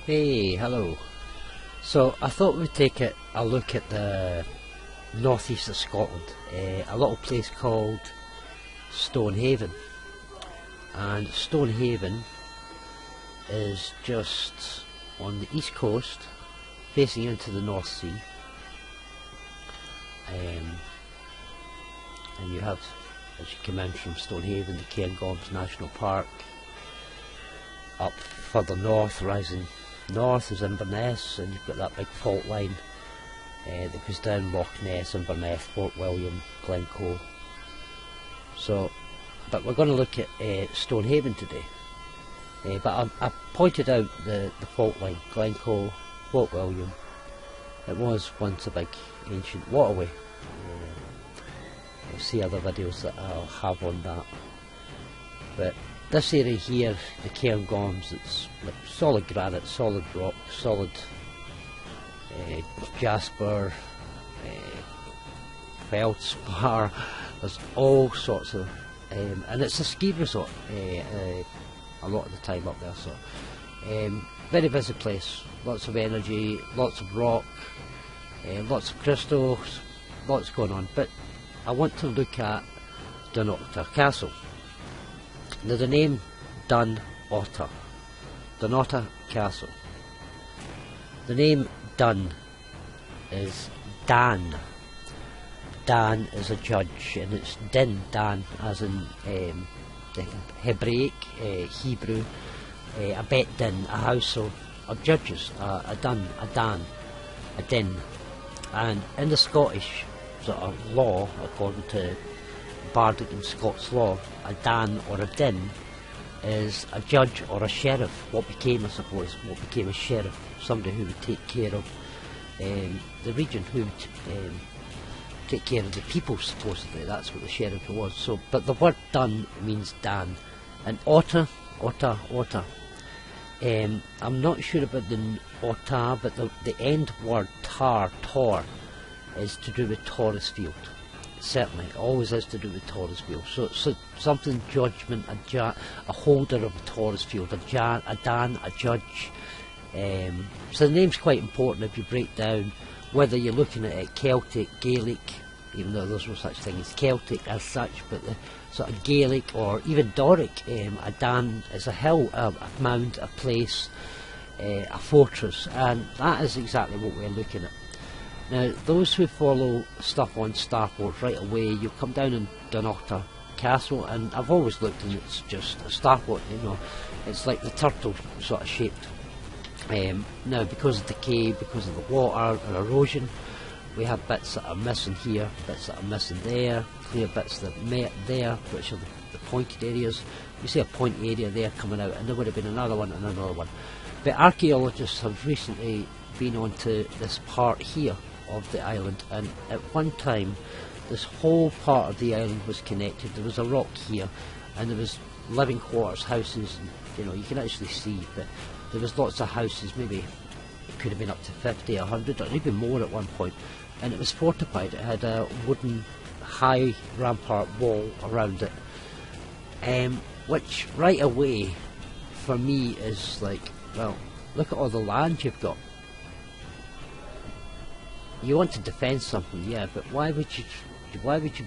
Hey, hello. So I thought we'd take a look at the northeast of Scotland, a little place called Stonehaven. And Stonehaven is just on the east coast, facing into the North Sea. And you have, as you come in from Stonehaven, the Cairngorms National Park. Up further north, rising north, is Inverness, and you've got that big fault line that goes down Loch Ness, Inverness, Fort William, Glencoe. So, but we're going to look at Stonehaven today. But I pointed out the fault line, Glencoe, Fort William. It was once a big ancient waterway. You'll see other videos that I'll have on that. But this area here, the Cairngorms, it's like solid granite, solid rock, solid jasper, feldspar. There's all sorts of, and it's a ski resort a lot of the time up there. So very busy place, lots of energy, lots of rock, lots of crystals, lots going on. But I want to look at Dunnottar Castle. Now the name Dunnottar Castle. The name Dun is Dan. Dan is a judge, and it's Din, Dan, as in the Hebraic, Hebrew, a Bet Din, a house of judges, a Dun, a Dan, a Din. And in the Scottish sort of law, according to Bardic and Scots law, a Dan or a Din is a judge or a sheriff. What became, I suppose, what became a sheriff, somebody who would take care of the region, who would take care of the people, supposedly. That's what the sheriff was. So, but the word Dun means Dan, and otter. I'm not sure about the otter, but the end word tor is to do with Taurus field. Certainly, it always has to do with Taurus field. So something judgment, a holder of a Taurus field, a Dan, a judge. So the name's quite important if you break down whether you're looking at it Celtic, Gaelic, even though there's no such thing as Celtic as such, but the sort of Gaelic or even Doric. A Dan is a hill, a mound, a place, a fortress, and that is exactly what we're looking at. Now, those who follow stuff on starport right away, you'll come down in Dunnottar Castle, and I've always looked and it's just a starport, you know, it's like the turtle sort of shaped. Now, because of decay, because of the water and erosion, we have bits that are missing here, bits that are missing there, clear bits that met there, which are the pointed areas. You see a point area there coming out, and there would have been another one and another one. But archaeologists have recently been onto this part here of the island, and at one time this whole part of the island was connected. There was a rock here, and there was living quarters, houses, and, you know, you can actually see that there was lots of houses. Maybe it could have been up to 50, 100 or even more at one point, and it was fortified. It had a wooden high rampart wall around it, which right away for me is like, well, look at all the land you've got. You want to defend something, yeah, but why would you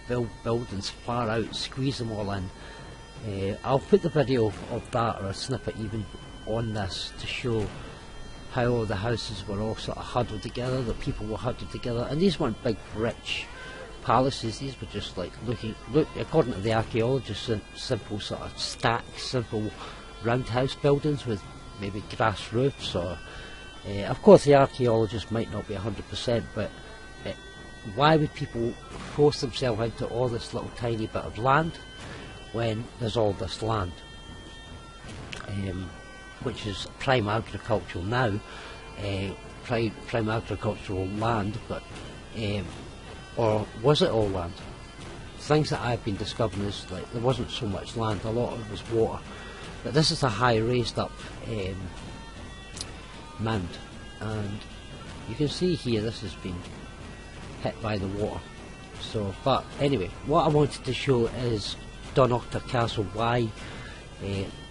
build buildings far out, squeeze them all in? I'll put the video of that, or a snippet even, on this to show how all the houses were all sort of huddled together, the people were huddled together, and these weren't big rich palaces. These were just like look according to the archaeologists, simple sort of stacks, simple roundhouse buildings with maybe grass roofs, or of course the archaeologists might not be 100%, but why would people force themselves into all this little tiny bit of land when there's all this land, which is prime agricultural now, prime agricultural land, but or was it all land? Things that I've been discovering is like there wasn't so much land, a lot of it was water, but this is a high raised up mound, and you can see here this has been hit by the water. So, but anyway, what I wanted to show is Dunnottar Castle, why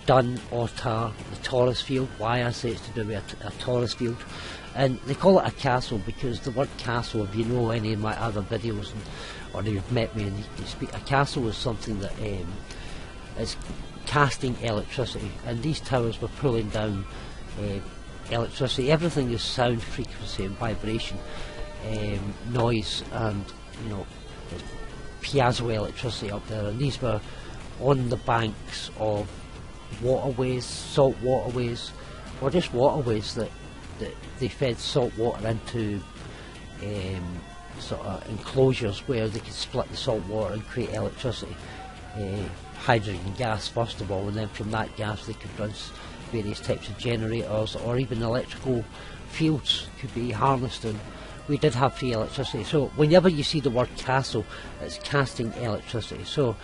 Dunnottar, the Taurus field. Why I say it's to do with a Taurus field. And they call it a castle because the word castle, if you know any of my other videos or you've met me and you speak, a castle is something that is casting electricity, and these towers were pulling down electricity. Everything is sound, frequency and vibration, noise, and piezo electricity up there, and these were on the banks of waterways, salt waterways, or just waterways that they fed salt water into sort of enclosures where they could split the salt water and create electricity, hydrogen gas first of all, and then from that gas they could run various types of generators, or even electrical fields could be harnessed, and we did have free electricity. So whenever you see the word castle, it's casting electricity. So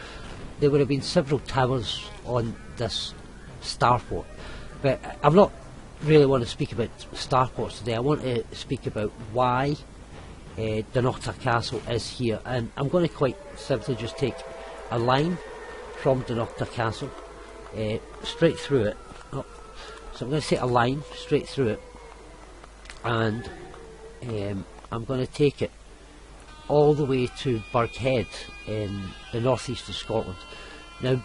there would have been several towers on this starport, but I'm not really want to speak about starports today. I want to speak about why Dunnottar Castle is here, and I'm going to quite simply just take a line from Dunnottar Castle straight through it. So I'm going to take a line straight through it, and I'm going to take it all the way to Burghead in the northeast of Scotland. Now,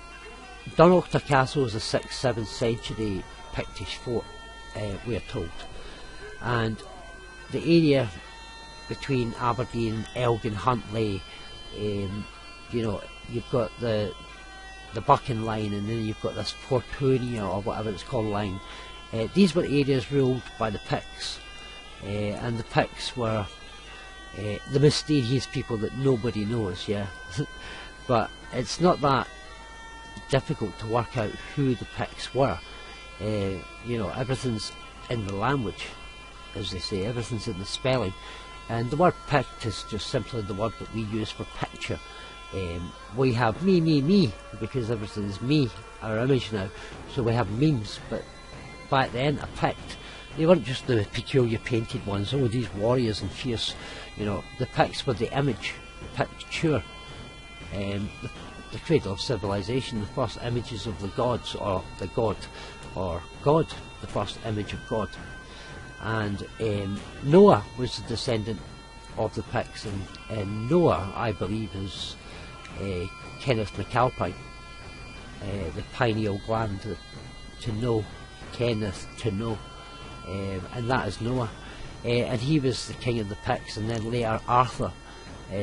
Dunnottar Castle is a 6th, 7th century Pictish fort, we are told, and the area between Aberdeen, Elgin, Huntly, you've got the Buchan line, and then you've got this Fortunia or whatever it's called line. These were areas ruled by the Picts, and the Picts were the mysterious people that nobody knows, yeah. But it's not that difficult to work out who the Picts were. Everything's in the language, as they say, everything's in the spelling, and the word Pict is just simply the word that we use for picture. We have me, because everything's me, our image now, so we have memes. But back then, a Pict, they weren't just the peculiar painted ones, these warriors and fierce, the Picts were the image, the picture, the cradle of civilization, the first images of the gods, or the god, or God, the first image of God. And Noah was the descendant of the Picts, and Noah, I believe, is Kenneth MacAlpine, the pineal gland to know, Kenneth to know, and that is Noah. And he was the king of the Picts, and then later Arthur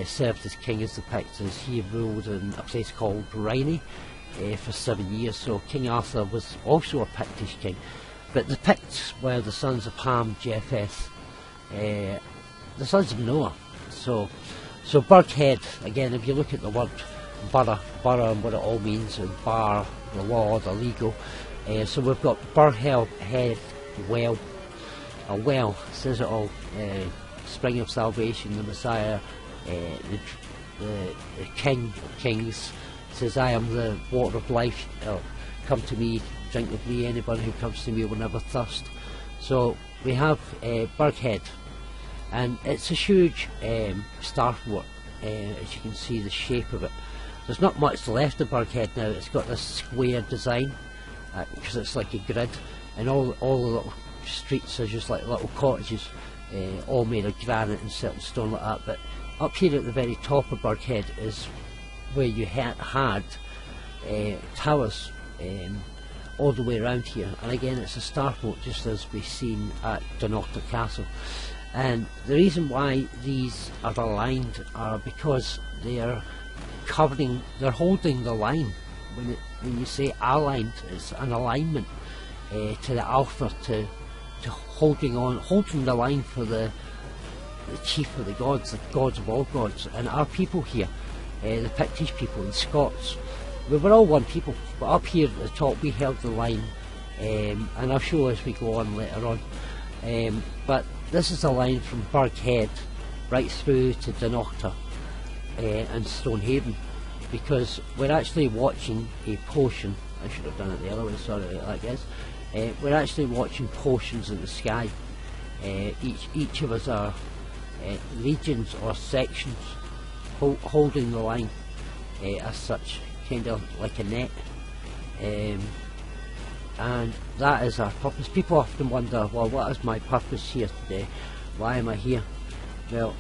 served as king as the Picts, as he ruled in a place called Rhynie for 7 years. So King Arthur was also a Pictish king, but the Picts were the sons of Ham, Japheth, the sons of Noah. So Burghead, again, if you look at the word borough and what it all means, and bar, the law, the legal, so we've got Burghead, well, a well, says it all, spring of salvation, the Messiah, the King of Kings, says, I am the water of life, come to me, drink of me, anybody who comes to me will never thirst. So we have Burghead, and it's a huge starport, as you can see the shape of it. There's not much left of Burghead now. It's got this square design, because it's like a grid, and all the little streets are just like little cottages, all made of granite and set in stone like that. But up here at the very top of Burghead is where you had towers all the way around here, and again it's a starport, just as we've seen at Dunnottar Castle. And the reason why these are aligned are because they are they're holding the line. When you say aligned, it's an alignment to the alpha, to holding the line for the chief of the gods of all gods. And our people here, the Pictish people, the Scots, we were all one people, but up here at the top we held the line, and I'll show as we go on later on. But this is a line from Burghead right through to Dunnottar and Stonehaven, because we're actually watching a portion. I should have done it the other way, sorry about that, guys. We're actually watching portions of the sky. Each of us are regions or sections holding the line as such, kind of like a net, and that is our purpose. People often wonder, well, what is my purpose here today? Why am I here? Well,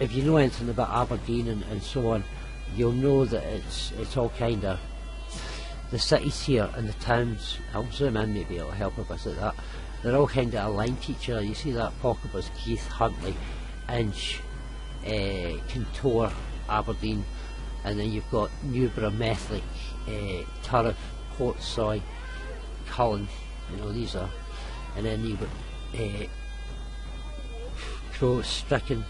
if you know anything about Aberdeen and so on, you'll know that it's all kind of, the cities here and the towns, I'll zoom in, maybe it'll help if I say that, they're all kind of aligned to each other. You see that Pocketbus, Keith, Huntly, Inch, Contour, Aberdeen, and then you've got Newborough, Methlick, Turriff, Portsoy, Cullen, you know, these are, and then you've got Crow, Stricken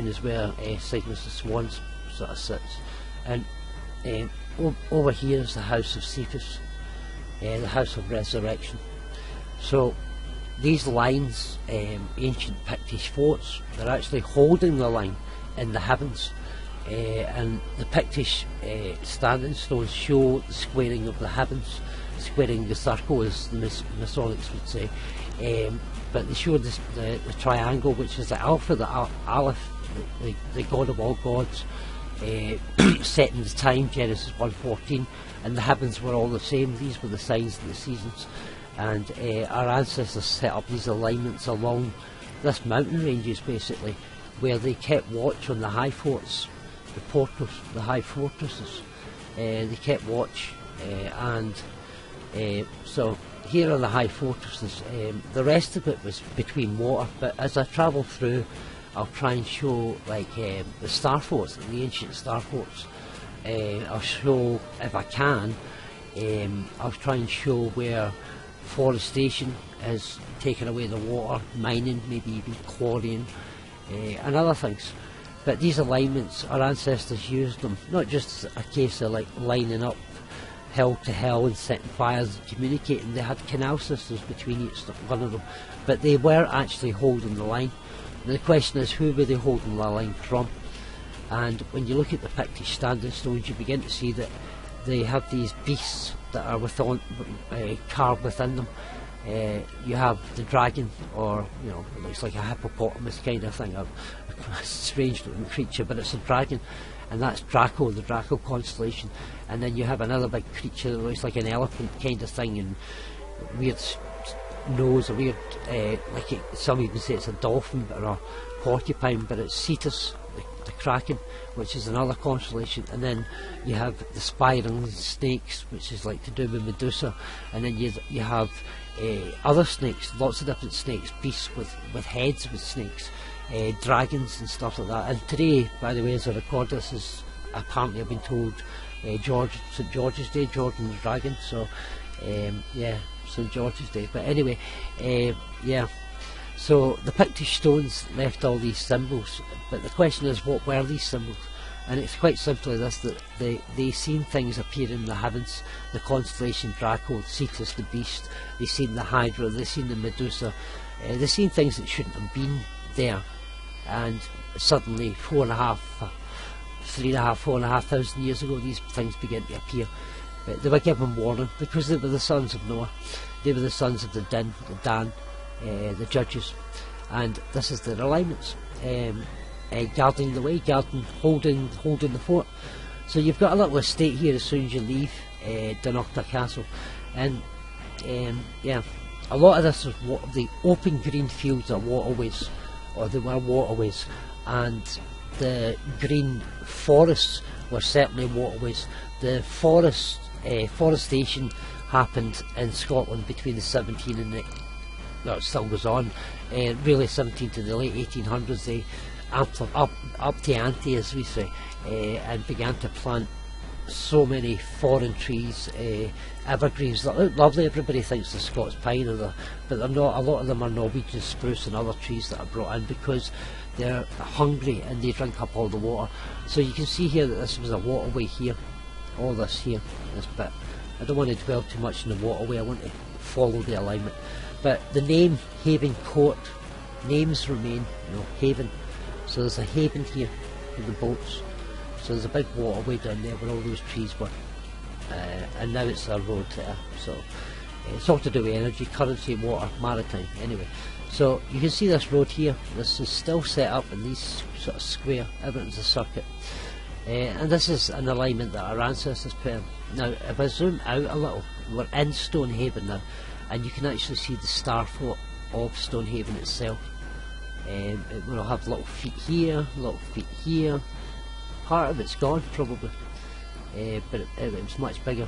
is where St. Mr. Swans sort of sits, and over here is the House of Cephas, the House of Resurrection. So these lines, ancient Pictish forts, they're actually holding the line in the heavens, and the Pictish standing stones show the squaring of the heavens, squaring the circle, as the Masonics would say, but they show the triangle, which is the Alpha, the Aleph, the God of all gods, set in the time, Genesis 1:14, and the heavens were all the same. These were the signs of the seasons, and our ancestors set up these alignments along this mountain ranges, basically, where they kept watch on the high forts, the portals, the high fortresses. They kept watch, and so here are the high fortresses. The rest of it was between water, but as I travel through, I'll try and show like the star forts, the ancient star forts. I'll show, if I can, I'll try and show where forestation has taken away the water, mining, maybe even quarrying, and other things. But these alignments, our ancestors used them not just as a case of like lining up hill to hill and setting fires and communicating. They had canal systems between each one of them, but they were actually holding the line. And the question is, who were they holding the line from? And when you look at the Pictish standing stones, you begin to see that they have these beasts that are carved within them. You have the dragon, or you know, it looks like a hippopotamus kind of thing, a strange looking creature, but it's a dragon, and that's Draco, the Draco constellation. And then you have another big creature that looks like an elephant kind of thing, and weird nose, a weird, some even say it's a dolphin or a porcupine, but it's Cetus, the Kraken, which is another constellation. And then you have the spiraling snakes, which is like to do with Medusa, and then you have other snakes, lots of different snakes, beasts with heads with snakes, dragons and stuff like that. And today, by the way, as I record this, is apparently, I've been told, St. George's Day, George and the Dragon, so yeah, St. George's Day. But anyway, yeah, so the Pictish stones left all these symbols, but the question is, what were these symbols? And it's quite simply this, that they seen things appear in the heavens, the constellation Draco, Cetus the beast, they seen the Hydra, they seen the Medusa, they seen things that shouldn't have been there, and suddenly 4,500 years ago, these things began to appear. But they were given warning because they were the sons of Noah, they were the sons of the Din, the Dan, the judges, and this is their alignments, guarding the way, holding the fort. So you've got a little estate here as soon as you leave Dunnottar Castle, and yeah, a lot of this is the open green fields are waterways, or they were waterways, and the green forests were certainly waterways. The forestation happened in Scotland between the 17 and the, no, it still goes on, really 17 to the late 1800s. They up the ante, as we say, and began to plant so many foreign trees, evergreens that look lovely. Everybody thinks the Scots pine, but they're not. A lot of them are Norwegian spruce and other trees that are brought in because they're hungry and they drink up all the water. So you can see here that this was a waterway here, all this here, this bit. I don't want to dwell too much on the waterway, I want to follow the alignment. But the name Haven Court, names remain, you know, Haven. So there's a haven here for the boats. So there's a big waterway down there where all those trees were, and now it's a road there. So it's all to do with energy, currency, water, maritime. Anyway, so you can see this road here. This is still set up in these sort of square. Everything's a circuit. And this is an alignment that our ancestors put in. Now if I zoom out a little, we're in Stonehaven now, and you can actually see the star fort of Stonehaven itself. It will have little feet here, little feet here. Part of it's gone probably, but it was much bigger.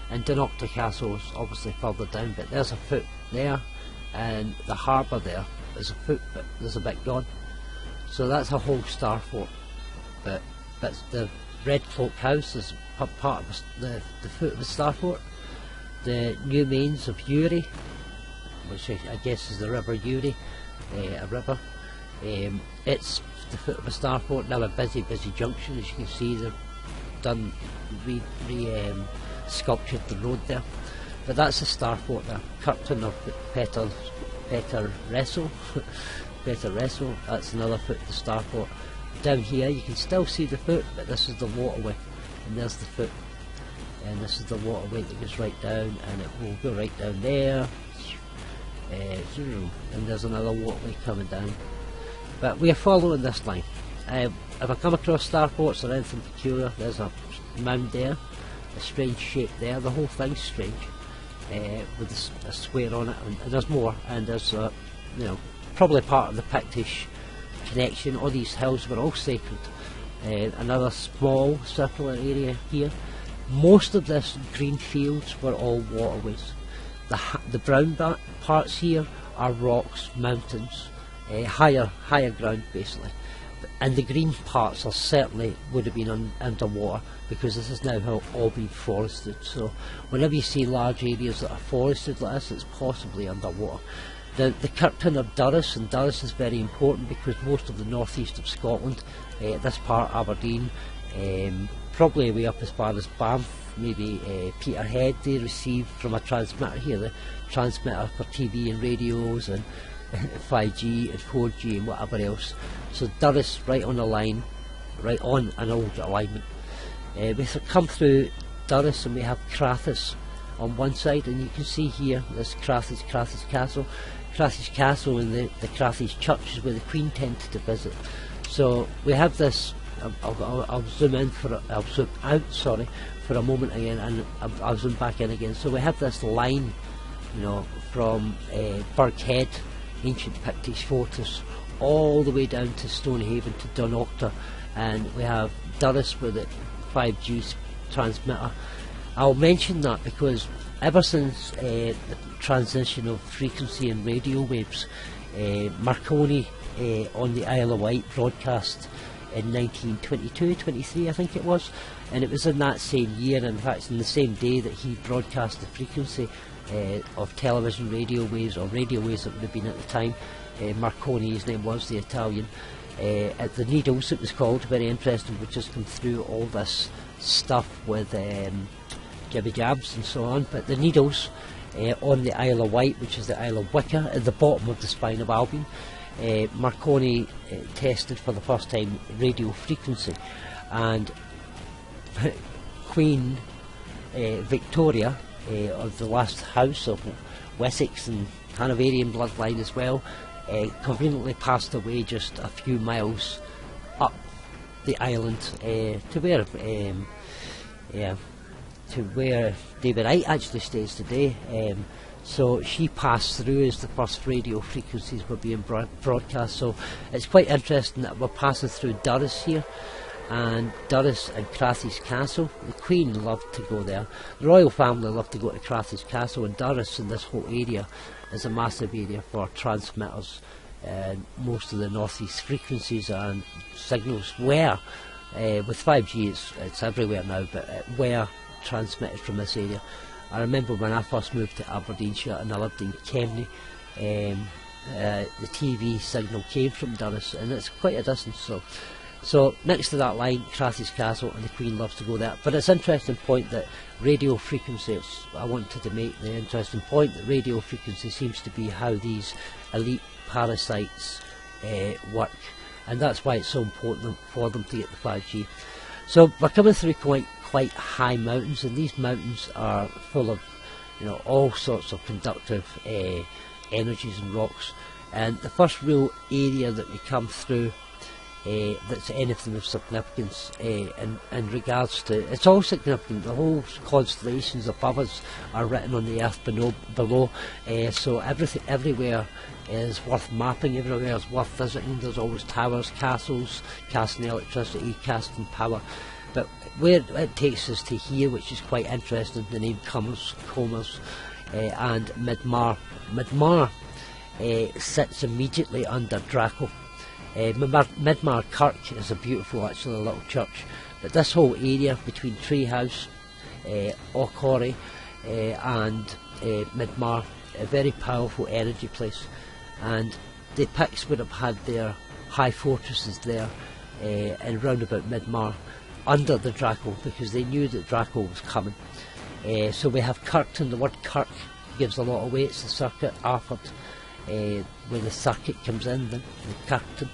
And Dunnottar Castle is obviously further down, but there's a foot there, and the harbour there is a foot, but there's a bit gone. So that's a whole star fort. But the Red Cloak House is part of the foot of the star fort. The new mains of Uri, which I guess is the River Uri, a river. It's the foot of a star fort, now a busy junction. As you can see, they've done sculptured the road there. But that's the star fort there. Curtain of Peter Wrestle. Peter Wrestle, that's another foot of the star fort. Down here you can still see the foot, but this is the waterway, and there's the foot, and this is the waterway that goes right down, and it will go right down there, and there's another waterway coming down. But we are following this line. If I come across star forts or anything peculiar, there's a mound there, a strange shape there. The whole thing's strange, with a square on it, and there's more, and there's you know, probably part of the Pictish connection. All these hills were all sacred. Another small circular area here. Most of this green fields were all waterways. The brown parts here are rocks, mountains, higher ground basically. And the green parts are certainly would have been underwater, because this is now all been forested. So whenever you see large areas that are forested like this, it's possibly underwater. The Curtain of Durras, and Durras is very important because most of the northeast of Scotland, this part Aberdeen, probably way up as far as Banff, maybe Peterhead, they receive from a transmitter here, the transmitter for TV and radios and 5G and 4G and whatever else. So Durras right on the line, right on an old alignment. We come through Durras and we have Crathis on one side, and you can see here this Crathis Castle. Crathis Castle and the Crathis Church is where the Queen tended to visit. So we have this. I'll zoom in I'll zoom out, sorry, for a moment again, and I'll zoom back in again. So we have this line, you know, from Burghead, ancient Pictish fortress, all the way down to Stonehaven to Dunnottar, and we have Durras with the 5G transmitter. I'll mention that because ever since the transition of frequency and radio waves, Marconi on the Isle of Wight broadcast in 1922-23 I think it was, and it was in that same year, in fact in the same day, that he broadcast the frequency of television radio waves, or radio waves that would have been at the time. Marconi, his name was, the Italian, at the Needles it was called, very interesting, which has come through all this stuff with jibby jabs and so on. But the Needles on the Isle of Wight, which is the Isle of Wicker, at the bottom of the spine of Albion, Marconi tested for the first time radio frequency, and Queen Victoria of the last house of Wessex and Hanoverian bloodline as well, conveniently passed away just a few miles up the island to where David Icke actually stays today. So she passed through as the first radio frequencies were being broadcast. So it's quite interesting that we're passing through Durras here, and Durras and Crathis Castle. The Queen loved to go there. The royal family loved to go to Crathis Castle, and Durras and this whole area is a massive area for transmitters. And most of the northeast frequencies and signals were, with 5G it's everywhere now, but were transmitted from this area. I remember when I first moved to Aberdeenshire and I lived in Kemney, the TV signal came from Durras, and it's quite a distance. So next to that line, Crathis Castle, and the Queen loves to go there. But it's an interesting point that radio frequency, I wanted to make the interesting point that radio frequency seems to be how these elite parasites work, and that's why it's so important for them to get the 5G. So we're coming through quite high mountains, and these mountains are full of, you know, all sorts of conductive energies and rocks. And the first real area that we come through that's anything of significance in regards to. It's all significant. The whole constellations above us are written on the earth below. So everything, everywhere, is worth mapping. Everywhere is worth visiting. There's always towers, castles, casting electricity, casting power. But where it takes us to here, which is quite interesting, the name Comers, and Midmar. Midmar sits immediately under Draco. Midmar Kirk is a beautiful, actually, little church. But this whole area between Treehouse, O'Corry, and Midmar, a very powerful energy place. And the Picts would have had their high fortresses there and round about Midmar, under the Draco, because they knew that Draco was coming. So we have Kirkton. The word Kirk gives a lot away. It's the circuit, Arford, where the circuit comes in, the Kirkton.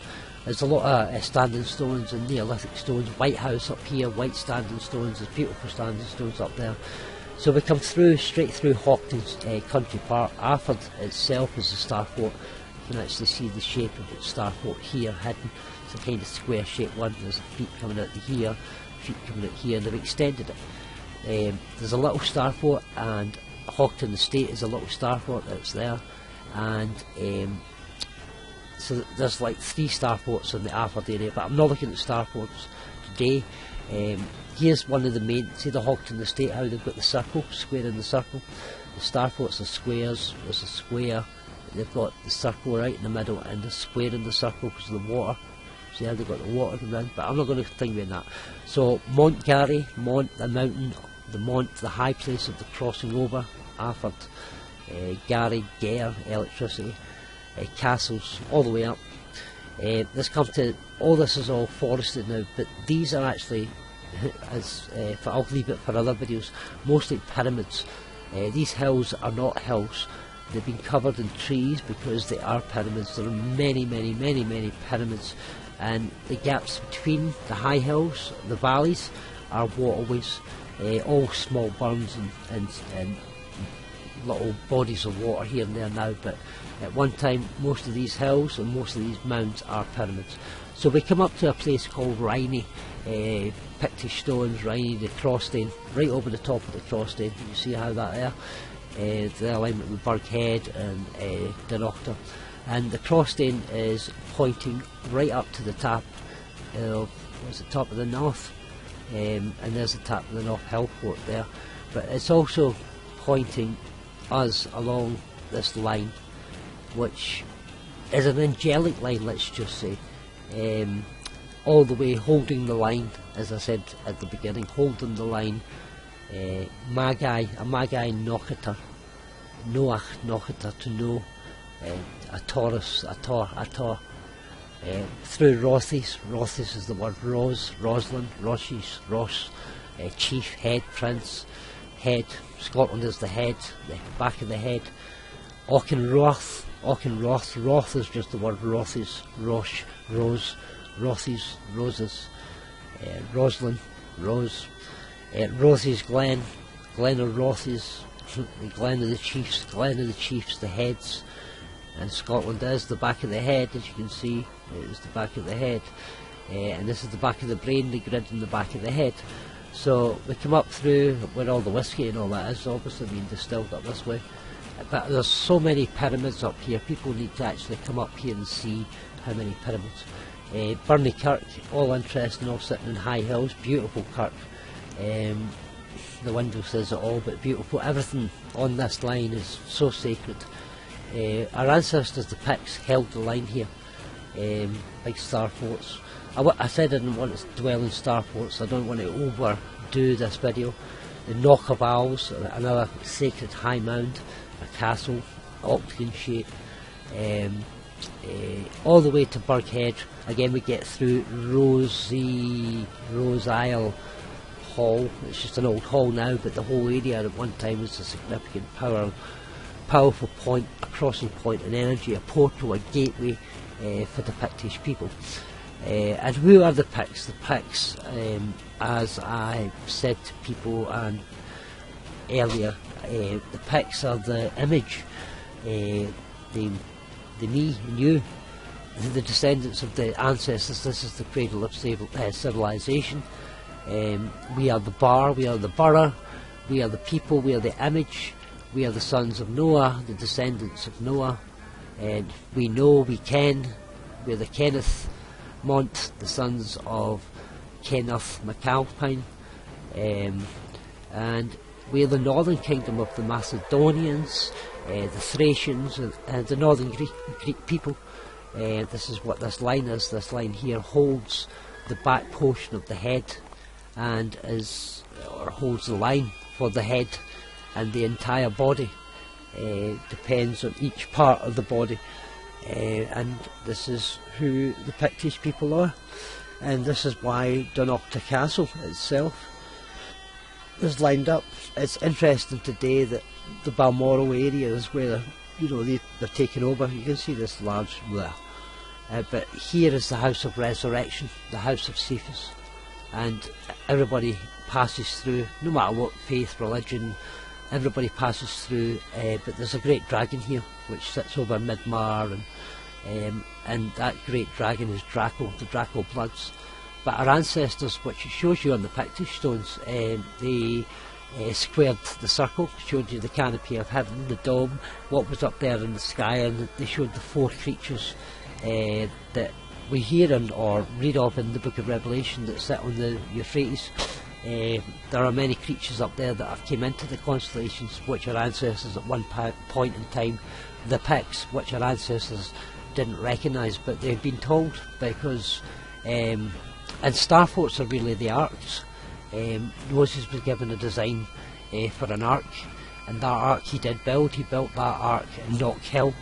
There's a lot of standing stones and Neolithic stones. White House up here, white standing stones. There's beautiful standing stones up there. So we come through, straight through Hawkins Country Park. Arford itself is a star fort. You can actually see the shape of its star fort here hidden. It's a kind of square shaped one. There's feet coming out to here, feet coming out here, and they've extended it. There's a little star fort, and Hawkton Estate is a little star fort that's there. And so there's like 3 star forts in the Arford area, but I'm not looking at star forts today. Here's one of the main. See the Hawkton Estate, how they've got the circle, square in the circle. The star forts are squares. There's a square. They've got the circle right in the middle and the square in the circle because of the water. See how they've got the water around, but I'm not going to think about that. So Montgarry, the mountain, the Mont, the high place of the crossing over, Arford, Gary, Gare, electricity, castles, all the way up. This comes to, all this is all forested now, but these are actually, I'll leave it for other videos, mostly pyramids. These hills are not hills. They've been covered in trees because they are pyramids. There are many, many, many, many pyramids, and the gaps between the high hills, the valleys, are waterways, all small burns and little bodies of water here and there now, but at one time most of these hills and most of these mounds are pyramids. So we come up to a place called Riney, Pictish stones, Riney, the Crossdane, right over the top of the Crossdane. You see how that there? The alignment with Burghead and Dunnottar, and the Crossdane is pointing right up to the top of, what's the top of the north, and there's the top of the North Hill Fort there, but it's also pointing us along this line, which is an angelic line, let's just say, all the way holding the line, as I said at the beginning, holding the line. Magi Nochatar, Noach Nochatar, to know, a Taurus, a Tor, through Rothes. Rothes is the word Roslin, Roshies, Ross, chief, head, prince, head. Scotland is the head, the back of the head. Auchenroth, Roth is just the word Rothes, Rosh, Rose, Rothes, Roses, Roslin, Rose. Rothes Glen, Glen of Rothes, the Glen of the Chiefs, the heads, and Scotland is the back of the head, as you can see. It is the back of the head, and this is the back of the brain, the grid in the back of the head. So we come up through where all the whiskey and all that is obviously being distilled up this way. But there's so many pyramids up here, people need to actually come up here and see how many pyramids. Burnley Kirk, all interesting, all sitting in high hills, beautiful kirk. The window says it all, but beautiful. Everything on this line is so sacred. Our ancestors, the Picts, held the line here. Big star forts. I said I didn't want to dwell in star forts. I don't want to overdo this video. The Knock of Owls, another sacred high mound, a castle, octagon shape. All the way to Burghead. Again, we get through Rose Isle Hall. It's just an old hall now, but the whole area at one time was a significant powerful point, a crossing point in energy, a portal, a gateway for the Pictish people. And who are the Picts? The Picts, as I said to people earlier, the Picts are the image, the me and you, the descendants of the ancestors. This is the cradle of civilization. We are the bar, we are the borough, we are the people, we are the image, we are the sons of Noah, the descendants of Noah, and we know, we ken, we are the Kenneth Mont, the sons of Kenneth MacAlpine, and we are the northern kingdom of the Macedonians, the Thracians, and the northern Greek people. This is what this line is. This line here holds the back portion of the head, and holds the line for the head and the entire body. Depends on each part of the body, and this is who the Pictish people are, and this is why Dunnottar Castle itself is lined up. It's interesting today that the Balmoral area is where they're taken over. You can see this large there, but here is the House of Resurrection, the House of Cephas, and everybody passes through, no matter what faith, religion, everybody passes through, but there's a great dragon here which sits over Midmar, and that great dragon is Draco, the Draco Bloods. But our ancestors, which it shows you on the Pictish stones, they squared the circle, showed you the canopy of heaven, the dome, what was up there in the sky, and they showed the four creatures that we hear or read of in the book of Revelation that sit on the Euphrates. There are many creatures up there that have came into the constellations, which our ancestors at one point in time, the Picts, which our ancestors didn't recognise, but they've been told, because and starforts are really the arcs. Moses was given a design for an ark, and that ark he did build. He built that ark in Knock Hill,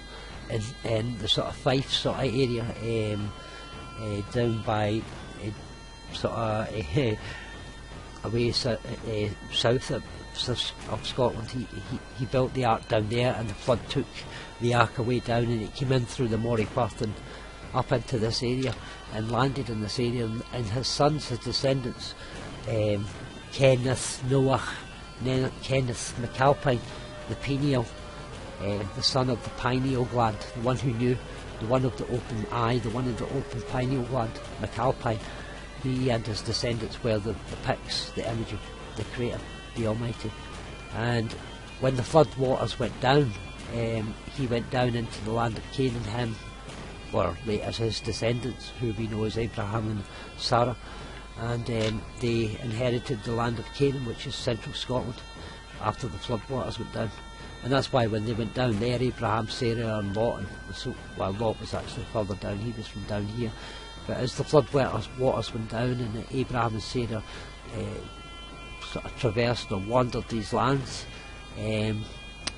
in the sort of Fife sort of area, down by away south of Scotland. He built the ark down there, and the flood took the ark away down, and it came in through the Moray Firth and up into this area and landed in this area, and his sons, his descendants, Kenneth, Noah, Kenneth MacAlpine, the pineal, the son of the pineal gland, the one who knew, the one of the open eye, the one of the open pineal gland, MacAlpine. He and his descendants were the Picts, the image of the Creator, the Almighty. And when the flood waters went down, he went down into the land of Canaan, him, or as his descendants, who we know as Abraham and Sarah, and they inherited the land of Canaan, which is central Scotland, after the flood waters went down. And that's why when they went down there, Abraham, Sarah and Lot, Lot was actually further down, he was from down here, but as the flood waters went down, and Abraham and Sarah sort of traversed or wandered these lands,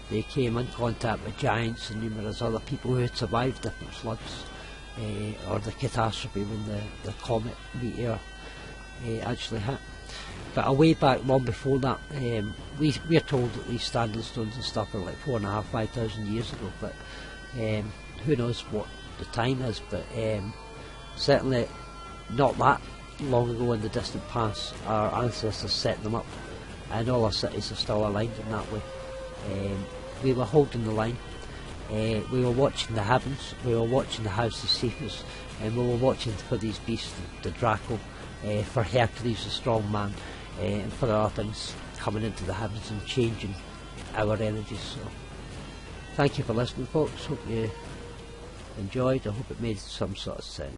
they came in contact with giants and numerous other people who had survived different floods, or the catastrophe when the comet meteor actually hit. But way back long before that, we are told that these standing stones and stuff are like 4,500 to 5,000 years ago, but who knows what the time is, but certainly not that long ago in the distant past our ancestors set them up, and all our cities are still aligned in that way. We were holding the line, we were watching the heavens, we were watching the House of Cephas, and we were watching for these beasts, the Draco, for Hercules the strong man, and for other things coming into the heavens and changing our energies. So thank you for listening, folks. Hope you enjoyed. I hope it made some sort of sense.